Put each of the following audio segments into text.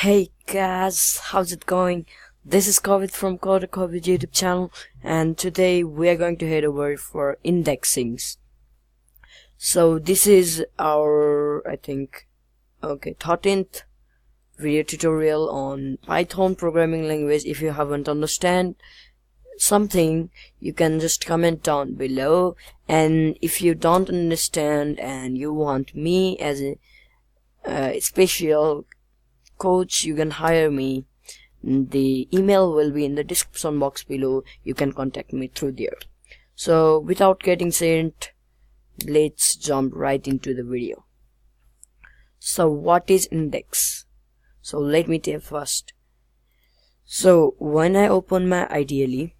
Hey guys, how's it going? This is Kovid from coderkovid YouTube channel, and today we are going to head over for indexings. So this is our, I think, 13th video tutorial on Python programming language. If you haven't understand something, you can just comment down below, and if you don't understand and you want me as a special coach, you can hire me. The email will be in the description box below. You can contact me through there. So without getting sent, let's jump right into the video. So what is index? So let me tell first. So when I open my IDE,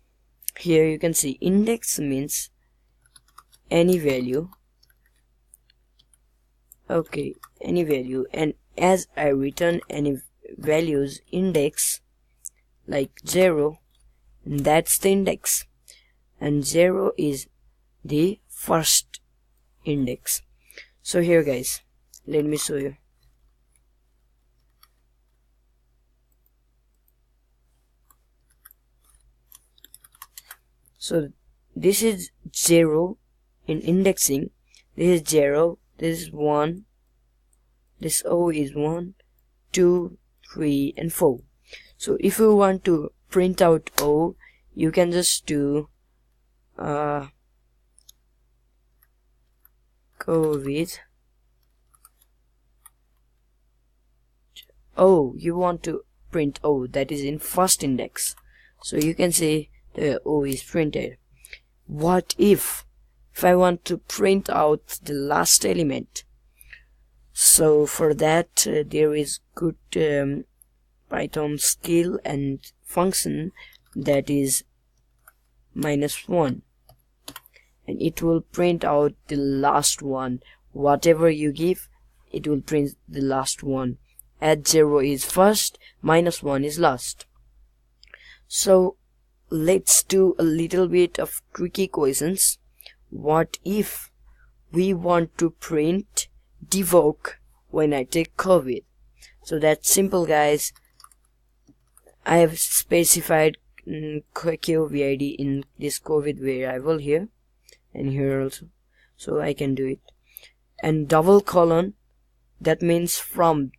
here you can see index means any value. Okay, any value, and as I return any values index like 0, that's the index, and 0 is the first index. So here guys, let me show you. So this is 0 in indexing, this is 0, this is 1, this O is 1, 2, 3 and 4. So if you want to print out O, you can just do Kovid. O, you want to print O, that is in first index, so you can say the O is printed. What if I want to print out the last element? So for that there is good Python skill and function, that is -1, and it will print out the last one. Whatever you give, it will print the last one. At 0 is first, -1 is last. So let's do a little bit of tricky questions. What if we want to print devoke when I take Kovid? So that's simple guys. I have specified Kovid in this Kovid variable here and here also, so I can do it. And double colon, that means from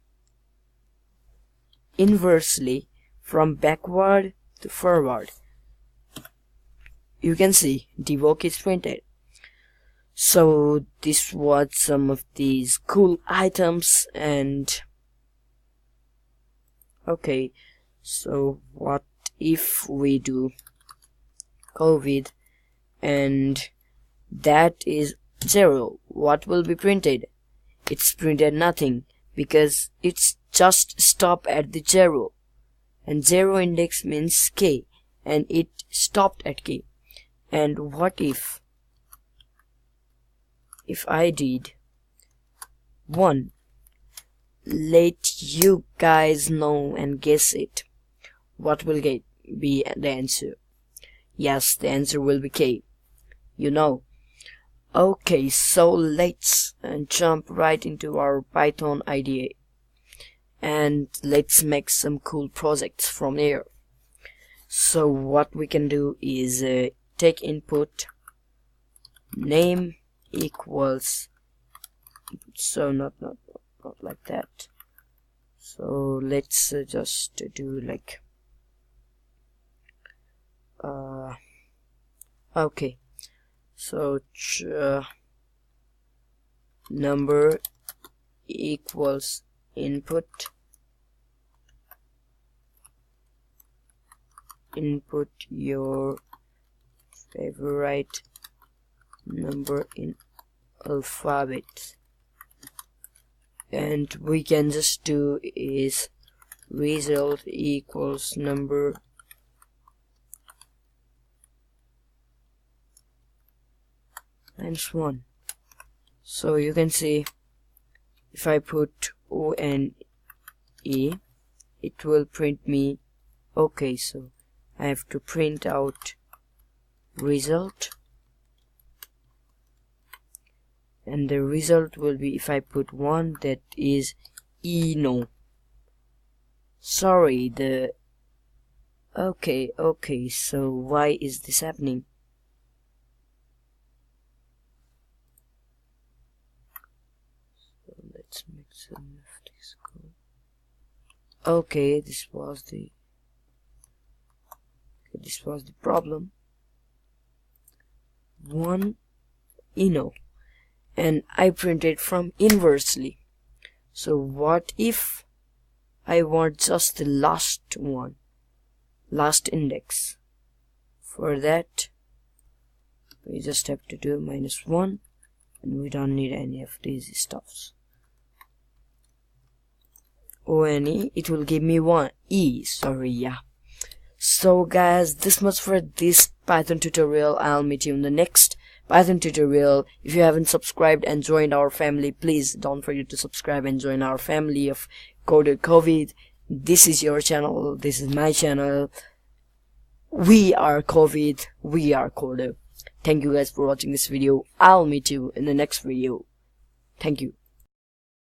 inversely, from backward to forward. You can see devoke is printed. So this was some of these cool items, and okay, so what if we do Kovid and that is 0? What will be printed? It's printed nothing, because it's just stop at the 0, and 0 index means k, and it stopped at k. And what if I did 1? Let you guys know and guess it. What will be the answer? Yes, the answer will be k, you know. Okay, so let's jump right into our Python IDE, and let's make some cool projects from here. So what we can do is take input name equals, so not like that. So let's just do like okay, so number equals input your favorite number in alphabet, and we can just do is result equals number -1. So you can see if I put O and E, it will print me okay. So I have to print out result, and the result will be, if I put 1, that is no. Sorry, okay, so why is this happening? So let's make some of this code. Okay, this was the problem. One and I printed from inversely. So what if I want just the last one, last index? For that we just have to do -1, and we don't need any of these stuffs. ONE, it will give me 1E, sorry, yeah. So guys, this much for this Python tutorial. I'll meet you in the next Python tutorial. If you haven't subscribed and joined our family, please don't forget to subscribe and join our family of coderkovid. This is your channel, this is my channel. We are Kovid, we are Coder. Thank you guys for watching this video. I'll meet you in the next video. Thank you.